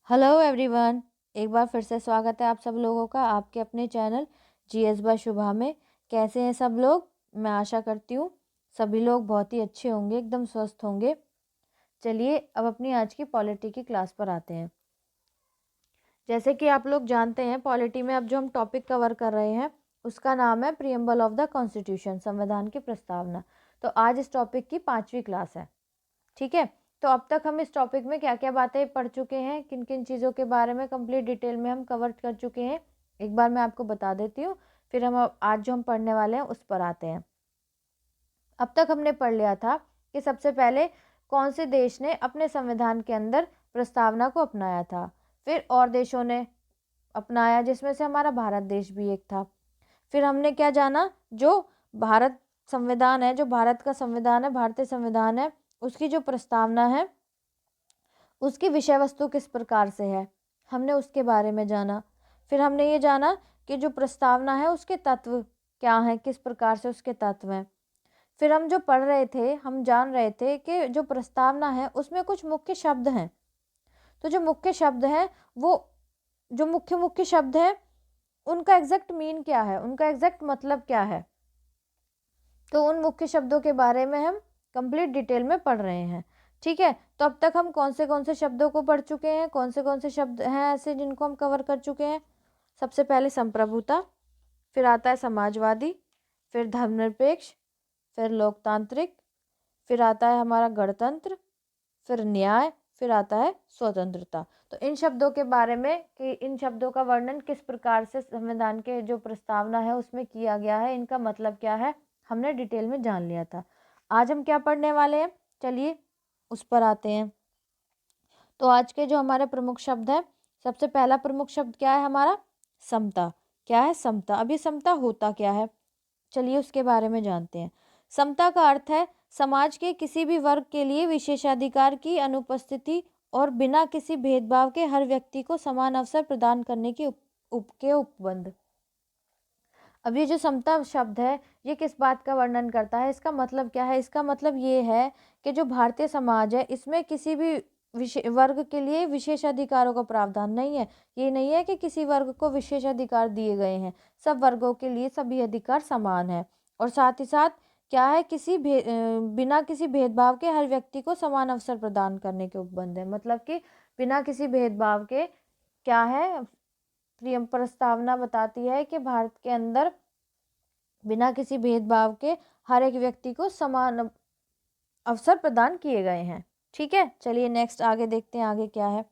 Hello everyone. एक बार फिर से स्वागत है आप सब लोगों का आपके अपने चैनल जीएस बाय शुभा में। कैसे हैं सब लोग? मैं आशा करती हूँ सभी लोग बहुत ही अच्छे होंगे, एकदम स्वस्थ होंगे। चलिए अब अपनी आज की पॉलिटी की क्लास पर आते हैं। जैसे कि आप लोग जानते हैं, पॉलिटी में अब जो हम टॉपिक कवर कर रहे हैं उसका नाम है प्रीएम्बल ऑफ द कॉन्स्टिट्यूशन, संविधान की प्रस्तावना। तो आज इस टॉपिक की 5वीं क्लास है। ठीक है, तो अब तक हम इस टॉपिक में क्या क्या बातें पढ़ चुके हैं, किन किन चीज़ों के बारे में कंप्लीट डिटेल में हम कवर कर चुके हैं, एक बार मैं आपको बता देती हूँ। फिर हम आज जो हम पढ़ने वाले हैं उस पर आते हैं। अब तक हमने पढ़ लिया था कि सबसे पहले कौन से देश ने अपने संविधान के अंदर प्रस्तावना को अपनाया था, फिर और देशों ने अपनाया जिसमें से हमारा भारत देश भी एक था। फिर हमने क्या जाना, जो भारत संविधान है, जो भारत का संविधान है, भारतीय संविधान है, उसकी जो प्रस्तावना है उसकी विषय वस्तु किस प्रकार से है, हमने उसके बारे में जाना। फिर हमने ये जाना कि जो प्रस्तावना है उसके तत्व क्या हैं, किस प्रकार से उसके तत्व हैं। फिर हम जो पढ़ रहे थे, हम जान रहे थे कि जो प्रस्तावना है उसमें कुछ मुख्य शब्द हैं। तो जो मुख्य शब्द हैं, वो जो मुख्य मुख्य शब्द हैं उनका एग्जैक्ट मीन क्या है, उनका एग्जैक्ट मतलब क्या है, तो उन मुख्य शब्दों के बारे में हम कंप्लीट डिटेल में पढ़ रहे हैं। ठीक है, तो अब तक हम कौन से शब्दों को पढ़ चुके हैं, कौन से शब्द हैं ऐसे जिनको हम कवर कर चुके हैं। सबसे पहले संप्रभुता, फिर आता है समाजवादी, फिर धर्मनिरपेक्ष, फिर लोकतांत्रिक, फिर आता है हमारा गणतंत्र, फिर न्याय, फिर आता है स्वतंत्रता। तो इन शब्दों के बारे में कि इन शब्दों का वर्णन किस प्रकार से संविधान के जो प्रस्तावना है उसमें किया गया है, इनका मतलब क्या है, हमने डिटेल में जान लिया था। आज हम क्या पढ़ने वाले हैं, चलिए उस पर आते हैं। तो आज के जो हमारे प्रमुख शब्द हैं, सबसे पहला प्रमुख शब्द क्या है हमारा, समता। क्या है समता? अभी समता होता क्या है, चलिए उसके बारे में जानते हैं। समता का अर्थ है समाज के किसी भी वर्ग के लिए विशेषाधिकार की अनुपस्थिति और बिना किसी भेदभाव के हर व्यक्ति को समान अवसर प्रदान करने की उपबंध। अब ये जो समता शब्द है ये किस बात का वर्णन करता है, इसका मतलब क्या है? इसका मतलब ये है कि जो भारतीय समाज है इसमें किसी भी वर्ग के लिए विशेष अधिकारों का प्रावधान नहीं है। ये नहीं है कि किसी वर्ग को विशेष अधिकार दिए गए हैं, सब वर्गों के लिए सभी अधिकार समान है। और साथ ही साथ क्या है, बिना किसी भेदभाव के हर व्यक्ति को समान अवसर प्रदान करने के उपबंध है। मतलब कि बिना किसी भेदभाव के क्या है, प्रियम प्रस्तावना बताती है कि भारत के अंदर बिना किसी भेदभाव के हर एक व्यक्ति को समान अवसर प्रदान किए गए हैं। ठीक है, चलिए नेक्स्ट आगे देखते हैं, आगे क्या है।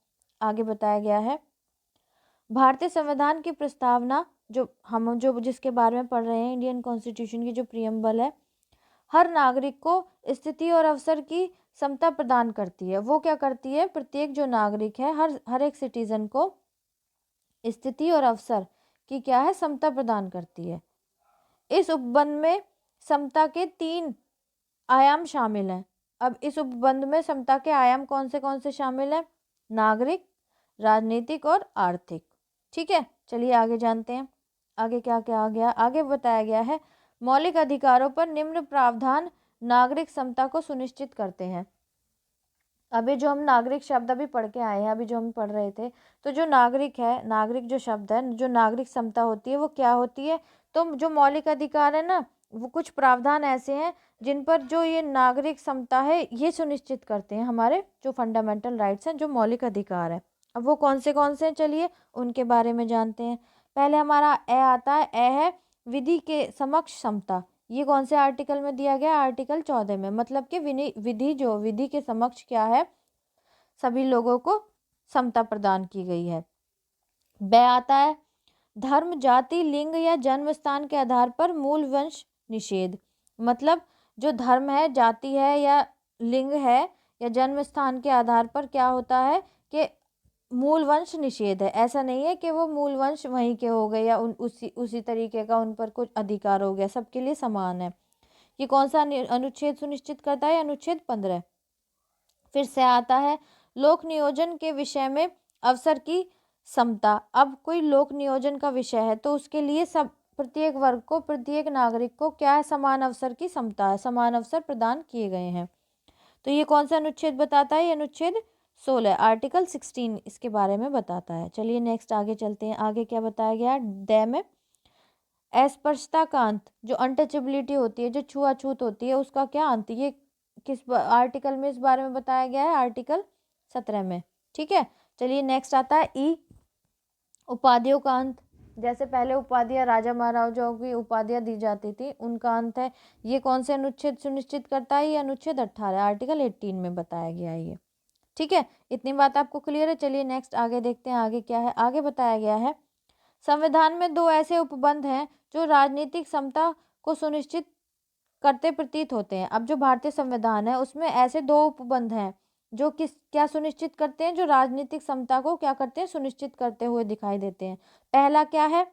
आगे बताया गया है भारतीय संविधान की प्रस्तावना, जो जिसके बारे में पढ़ रहे हैं, इंडियन कॉन्स्टिट्यूशन की जो प्रियम्बल है, हर नागरिक को स्थिति और अवसर की समता प्रदान करती है। वो क्या करती है, प्रत्येक जो नागरिक है, हर एक सिटीजन को स्थिति और अवसर की क्या है, समता प्रदान करती है। इस उपबंध में समता के 3 आयाम शामिल हैं। अब इस उपबंध में समता के आयाम कौन से शामिल हैं? नागरिक, राजनीतिक और आर्थिक। ठीक है, चलिए आगे जानते हैं। आगे क्या क्या आ गया, आगे बताया गया है मौलिक अधिकारों पर निम्न प्रावधान नागरिक समता को सुनिश्चित करते हैं। अभी जो हम नागरिक शब्द अभी पढ़ के आए हैं, अभी जो हम पढ़ रहे थे, तो जो नागरिक है, नागरिक जो शब्द है, जो नागरिक समता होती है वो क्या होती है, तो जो मौलिक अधिकार है ना, वो कुछ प्रावधान ऐसे हैं जिन पर जो ये नागरिक समता है ये सुनिश्चित करते हैं, हमारे जो फंडामेंटल राइट्स हैं, जो मौलिक अधिकार है। अब वो कौन से हैं, चलिए उनके बारे में जानते हैं। पहले हमारा ए आता है, ए है विधि के समक्ष समता। ये कौन से आर्टिकल में दिया गया? आर्टिकल 14 में। मतलब कि विधि के समक्ष क्या है, सभी लोगों को समता प्रदान की गई है। ब आता है धर्म, जाति, लिंग या जन्म स्थान के आधार पर मूल वंश निषेध। मतलब जो धर्म है, जाति है या लिंग है या जन्म स्थान के आधार पर क्या होता है कि मूल वंश निषेध है। ऐसा नहीं है कि वो मूल वंश वहीं के हो गए या उसी तरीके का उन पर कुछ अधिकार हो गया, सबके लिए समान है। ये कौन सा अनुच्छेद सुनिश्चित करता है? अनुच्छेद 15। फिर से आता है लोक नियोजन के विषय में अवसर की समता। अब कोई लोक नियोजन का विषय है तो उसके लिए सब प्रत्येक वर्ग को, प्रत्येक नागरिक को क्या है, समान अवसर की समता है, समान अवसर प्रदान किए गए हैं। तो ये कौन सा अनुच्छेद बताता है? ये अनुच्छेद 16, आर्टिकल 16 इसके बारे में बताता है। चलिए नेक्स्ट आगे चलते हैं। आगे क्या बताया गया है में अस्पृश्यता का अंत, जो अनटचेबिलिटी होती है, जो छुआछूत होती है, उसका क्या अंत, ये किस आर्टिकल में इस बारे में बताया गया है, आर्टिकल 17 में। ठीक है, चलिए नेक्स्ट आता है ई, उपाधियों का अंत। जैसे पहले उपाधियां राजा महाराजाओं की उपाधियां दी जाती थी, उनका अंत है। ये कौन से अनुच्छेद सुनिश्चित करता है, ये अनुच्छेद 18 आर्टिकल 18 में बताया गया है ये। ठीक है, इतनी बात आपको क्लियर है। चलिए नेक्स्ट आगे देखते हैं, आगे क्या है। आगे बताया गया है संविधान में 2 ऐसे उपबंध हैं जो राजनीतिक समता को सुनिश्चित करते प्रतीत होते हैं। अब जो भारतीय संविधान है उसमें ऐसे 2 उपबंध हैं जो क्या सुनिश्चित करते हैं, जो राजनीतिक समता को क्या करते हैं, सुनिश्चित करते हुए दिखाई देते हैं। पहला क्या है,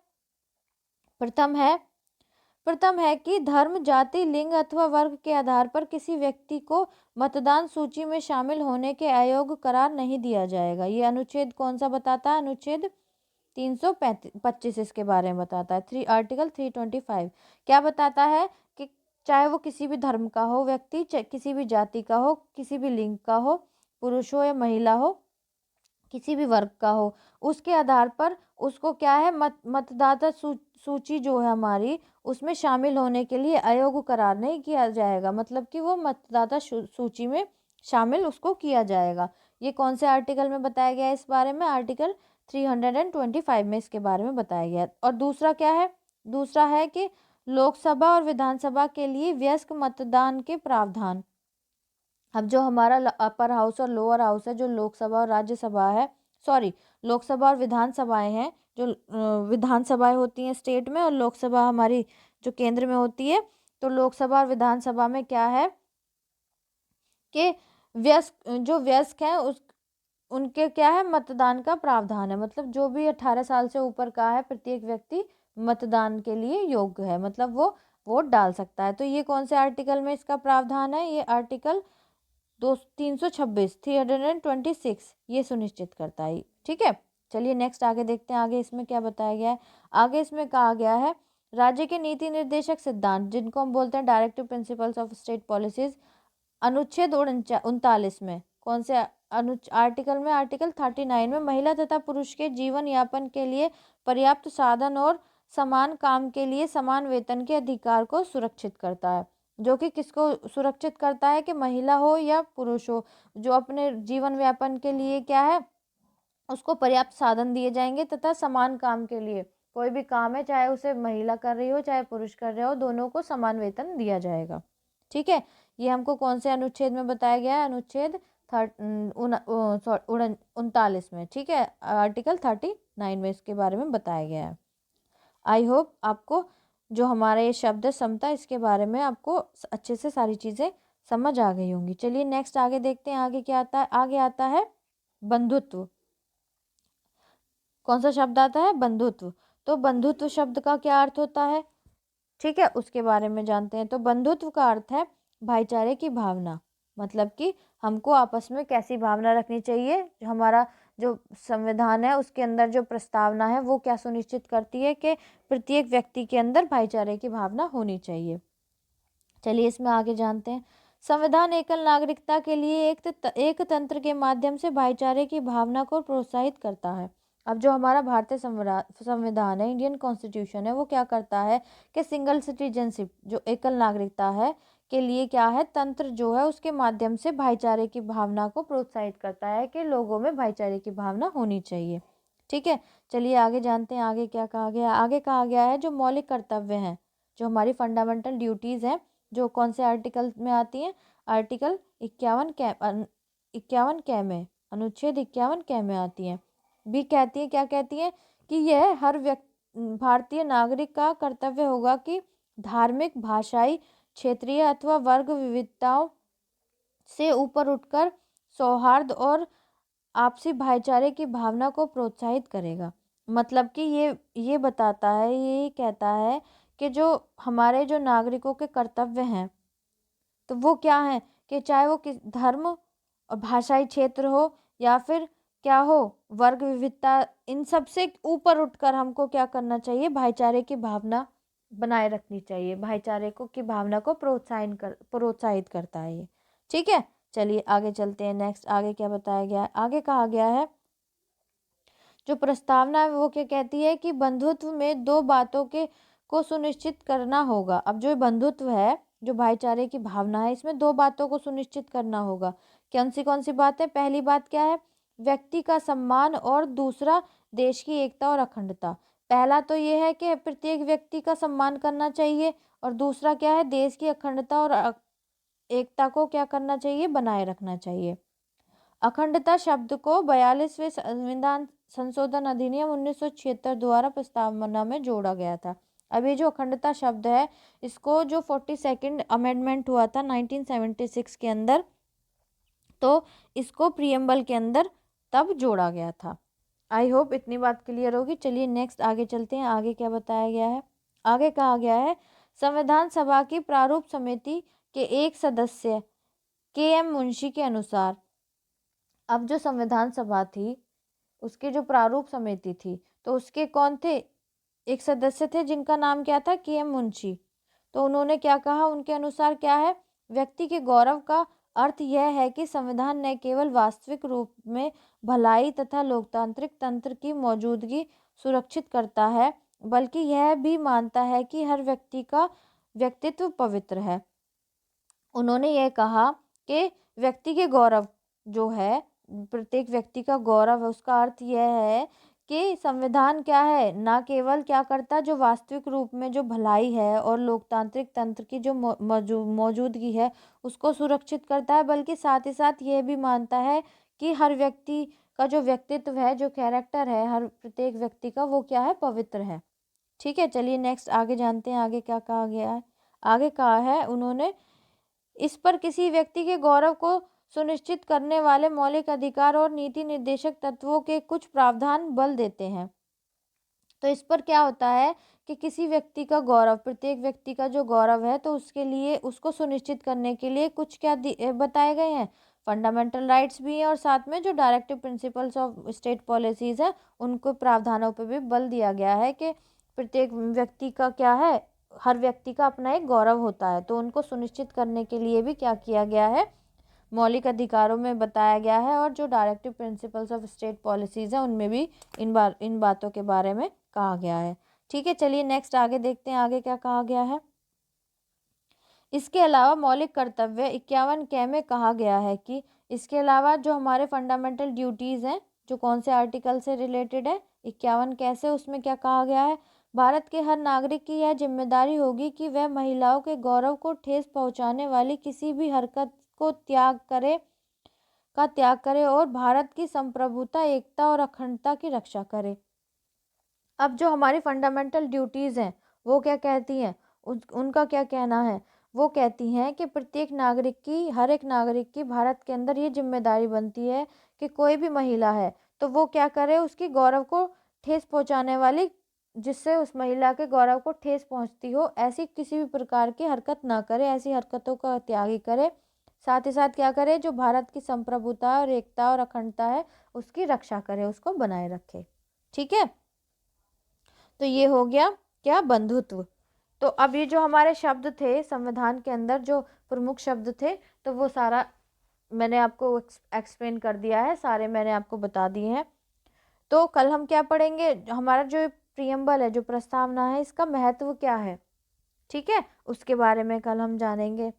प्रथम है कि धर्म, जाति, लिंग अथवा वर्ग के आधार पर किसी व्यक्ति को मतदान सूची में शामिल होने के अयोग्य करार नहीं दिया जाएगा। ये अनुच्छेद कौन सा बताता है, अनुच्छेद 325 इसके बारे में बताता है। आर्टिकल 325 क्या बताता है कि चाहे वो किसी भी धर्म का हो व्यक्ति, किसी भी जाति का हो, किसी भी लिंग का हो, पुरुष हो या महिला हो, किसी भी वर्ग का हो, उसके आधार पर उसको क्या है, मतदाता सूची जो है हमारी, उसमें शामिल होने के लिए अयोग्य करार नहीं किया जाएगा। मतलब कि वो मतदाता सूची में शामिल उसको किया जाएगा। ये कौन से आर्टिकल में बताया गया है इस बारे में, आर्टिकल 325 में इसके बारे में बताया गया। और दूसरा क्या है, दूसरा है कि लोकसभा और विधानसभा के लिए वयस्क मतदान के प्रावधान। अब जो हमारा अपर हाउस और लोअर हाउस है, जो लोकसभा और राज्यसभा है, सॉरी लोकसभा और विधानसभाएं हैं, जो विधानसभाएं होती हैं स्टेट में और लोकसभा हमारी जो केंद्र में होती है, तो लोकसभा और विधानसभा में क्या है कि जो वयस्क हैं उनके क्या है, मतदान का प्रावधान है। मतलब जो भी 18 साल से ऊपर का है, प्रत्येक व्यक्ति मतदान के लिए योग्य है, मतलब वो वोट डाल सकता है। तो ये कौन से आर्टिकल में इसका प्रावधान है, ये आर्टिकल 326 ये सुनिश्चित करता है। ठीक है, चलिए नेक्स्ट आगे देखते हैं, आगे इसमें क्या बताया गया है। आगे इसमें कहा गया है राज्य के नीति निर्देशक सिद्धांत, जिनको हम बोलते हैं directive principles of state policies, अनुच्छेद 39 में कौन से आर्टिकल में, आर्टिकल 39 में महिला तथा पुरुष के जीवन यापन के लिए पर्याप्त साधन और समान काम के लिए समान वेतन के अधिकार को सुरक्षित करता है। जो कि किसको सुरक्षित करता है, कि महिला हो या पुरुष हो, जो अपने जीवन व्यापन के लिए क्या है, उसको पर्याप्त साधन दिए जाएंगे तथा समान काम के लिए, कोई भी काम है चाहे उसे महिला कर रही हो चाहे पुरुष कर रहे हो, दोनों को समान वेतन दिया जाएगा। ठीक है, ये हमको कौन से अनुच्छेद में बताया गया है, अनुच्छेद 39 में। ठीक है, आर्टिकल 39 में इसके बारे में बताया गया है। आई होप आपको जो हमारा ये शब्द है समता, इसके बारे में आपको अच्छे से सारी चीज़ें समझ आ गई होंगी। चलिए नेक्स्ट आगे देखते हैं, आगे क्या आता है। आगे आता है बंधुत्व। कौन सा शब्द आता है, बंधुत्व। तो बंधुत्व शब्द का क्या अर्थ होता है, ठीक है, उसके बारे में जानते हैं। तो बंधुत्व का अर्थ है भाईचारे की भावना। मतलब कि हमको आपस में कैसी भावना रखनी चाहिए, हमारा जो संविधान है उसके अंदर जो प्रस्तावना है वो क्या सुनिश्चित करती है कि प्रत्येक व्यक्ति के अंदर भाईचारे की भावना होनी चाहिए। चलिए इसमें आगे जानते हैं। संविधान एकल नागरिकता के लिए एक तंत्र के माध्यम से भाईचारे की भावना को प्रोत्साहित करता है। अब जो हमारा भारतीय संविधान है, इंडियन कॉन्स्टिट्यूशन है, वो क्या करता है कि सिंगल सिटीजनशिप, जो एकल नागरिकता है के लिए क्या है, तंत्र जो है उसके माध्यम से भाईचारे की भावना को प्रोत्साहित करता है कि लोगों में भाईचारे की भावना होनी चाहिए। ठीक है, चलिए आगे जानते हैं, आगे क्या कहा गया। आगे कहा गया है जो मौलिक कर्तव्य हैं, जो हमारी फंडामेंटल ड्यूटीज़ हैं, जो कौन से आर्टिकल में आती हैं, आर्टिकल 51 कै में, अनुच्छेद 51 कै में आती हैं। भी कहती है, क्या कहती है कि यह हर भारतीय नागरिक का कर्तव्य होगा कि धार्मिक, भाषाई, क्षेत्रीय अथवा वर्ग विविधताओं से ऊपर उठकर सौहार्द और आपसी भाईचारे की भावना को प्रोत्साहित करेगा। मतलब कि ये बताता है, ये कहता है कि जो हमारे जो नागरिकों के कर्तव्य हैं, तो वो क्या है कि चाहे वो किस धर्म और भाषाई क्षेत्र हो या फिर क्या हो, वर्ग विविधता, इन सब से ऊपर उठकर हमको क्या करना चाहिए, भाईचारे की भावना बनाए रखनी चाहिए। भाईचारे को की भावना को प्रोत्साहित करता है ये। ठीक है, चलिए आगे चलते हैं। नेक्स्ट आगे क्या बताया गया है, आगे कहा गया है जो प्रस्तावना है वो क्या कहती है कि बंधुत्व में दो बातों के को सुनिश्चित करना होगा। अब जो बंधुत्व है, जो भाईचारे की भावना है, इसमें दो बातों को सुनिश्चित करना होगा। कौन सी बात है? पहली बात क्या है? व्यक्ति का सम्मान, और दूसरा देश की एकता और अखंडता। पहला तो ये है कि प्रत्येक व्यक्ति का सम्मान करना चाहिए, और दूसरा क्या है? देश की अखंडता और एकता को क्या करना चाहिए? बनाए रखना चाहिए। अखंडता शब्द को 42वें संविधान संशोधन अधिनियम 1976 द्वारा प्रस्तावना में जोड़ा गया था। अब ये जो अखंडता शब्द है, इसको जो 42nd अमेंडमेंट हुआ था 1976 के अंदर, तो इसको प्रियम्बल के अंदर तब जोड़ा गया था। आई होप इतनी बात क्लियर होगी। चलिए नेक्स्ट आगे चलते हैं। आगे क्या बताया गया है? आगे कहा गया है संविधान सभा की प्रारूप समिति के एक सदस्य KM मुंशी के अनुसार, अब जो संविधान सभा थी उसके जो प्रारूप समिति थी, तो उसके कौन थे? एक सदस्य थे जिनका नाम क्या था? KM मुंशी। तो उन्होंने क्या कहा? उनके अनुसार क्या है? व्यक्ति के गौरव का अर्थ यह है कि संविधान न केवल वास्तविक रूप में भलाई तथा लोकतांत्रिक तंत्र की मौजूदगी सुरक्षित करता है, बल्कि यह भी मानता है कि हर व्यक्ति का व्यक्तित्व पवित्र है। उन्होंने यह कहा कि व्यक्ति के गौरव जो है, प्रत्येक व्यक्ति का गौरव है, उसका अर्थ यह है कि संविधान क्या है? ना केवल क्या करता, जो वास्तविक रूप में जो भलाई है और लोकतांत्रिक तंत्र की जो मौजूदगी है उसको सुरक्षित करता है, बल्कि साथ ही साथ ये भी मानता है कि हर व्यक्ति का जो व्यक्तित्व है, जो कैरेक्टर है हर प्रत्येक व्यक्ति का, वो क्या है? पवित्र है। ठीक है, चलिए नेक्स्ट आगे जानते हैं। आगे क्या कहा गया है? आगे कहा है उन्होंने, इस पर किसी व्यक्ति के गौरव को सुनिश्चित करने वाले मौलिक अधिकार और नीति निर्देशक तत्वों के कुछ प्रावधान बल देते हैं। तो इस पर क्या होता है कि किसी व्यक्ति का गौरव, प्रत्येक व्यक्ति का जो गौरव है, तो उसके लिए, उसको सुनिश्चित करने के लिए कुछ क्या बताए गए हैं? फंडामेंटल राइट्स भी हैं, और साथ में जो directive principles of state policies है, उनको प्रावधानों पर भी बल दिया गया है कि प्रत्येक व्यक्ति का क्या है? हर व्यक्ति का अपना एक गौरव होता है, तो उनको सुनिश्चित करने के लिए भी क्या किया गया है? मौलिक अधिकारों में बताया गया है, और जो directive principles of state policies है उनमें भी इन बातों के बारे में कहा गया है। ठीक है, चलिए नेक्स्ट आगे देखते हैं। आगे क्या कहा गया है? इसके अलावा मौलिक कर्तव्य 51 क में कहा गया है कि इसके अलावा जो हमारे फंडामेंटल ड्यूटीज़ हैं, जो कौन से आर्टिकल से रिलेटेड है? 51 कैसे, उसमें क्या कहा गया है? भारत के हर नागरिक की यह जिम्मेदारी होगी कि वह महिलाओं के गौरव को ठेस पहुंचाने वाली किसी भी हरकत को त्याग करे और भारत की संप्रभुता, एकता और अखंडता की रक्षा करे। अब जो हमारी फंडामेंटल ड्यूटीज़ हैं वो क्या कहती हैं? उनका क्या कहना है? वो कहती हैं कि प्रत्येक नागरिक की, हर एक नागरिक की भारत के अंदर ये जिम्मेदारी बनती है कि कोई भी महिला है तो वो क्या करे? उसकी गौरव को ठेस पहुंचाने वाली, जिससे उस महिला के गौरव को ठेस पहुंचती हो, ऐसी किसी भी प्रकार की हरकत ना करे, ऐसी हरकतों का त्याग करे। साथ ही साथ क्या करे? जो भारत की संप्रभुता और एकता और अखंडता है उसकी रक्षा करे, उसको बनाए रखे। ठीक है, तो ये हो गया क्या? बंधुत्व। तो अब ये जो हमारे शब्द थे संविधान के अंदर, जो प्रमुख शब्द थे, तो वो सारा मैंने आपको एक्सप्लेन कर दिया है, सारे मैंने आपको बता दिए हैं। तो कल हम क्या पढ़ेंगे? हमारा जो प्रियम्बल है, जो प्रस्तावना है, इसका महत्व क्या है, ठीक है, उसके बारे में कल हम जानेंगे।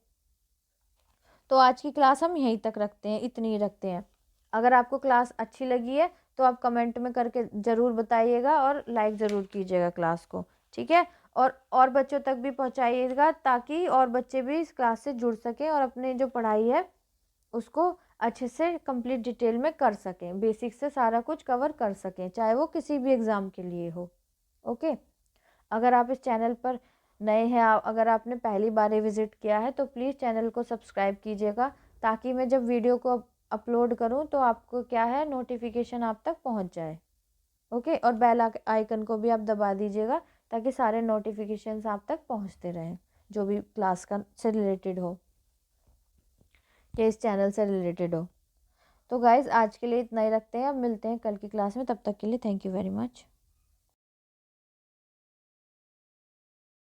तो आज की क्लास हम यहीं तक रखते हैं, इतनी ही रखते हैं। अगर आपको क्लास अच्छी लगी है तो आप कमेंट में करके ज़रूर बताइएगा, और लाइक ज़रूर कीजिएगा क्लास को, ठीक है, और बच्चों तक भी पहुंचाइएगा, ताकि और बच्चे भी इस क्लास से जुड़ सकें और अपने जो पढ़ाई है उसको अच्छे से कंप्लीट डिटेल में कर सकें, बेसिक से सारा कुछ कवर कर सकें, चाहे वो किसी भी एग्ज़ाम के लिए हो। ओके, अगर आप इस चैनल पर नए हैं, अगर आपने पहली बार विज़िट किया है तो प्लीज़ चैनल को सब्सक्राइब कीजिएगा, ताकि मैं जब वीडियो को अपलोड करूं तो आपको क्या है, नोटिफिकेशन आप तक पहुंच जाए। ओके, और बेल आइकन को भी आप दबा दीजिएगा, ताकि सारे नोटिफिकेशंस आप तक पहुंचते रहें, जो भी क्लास का से रिलेटेड हो या इस चैनल से रिलेटेड हो। तो गाइज़ आज के लिए इतना ही रखते हैं, अब मिलते हैं कल की क्लास में, तब तक के लिए थैंक यू वेरी मच।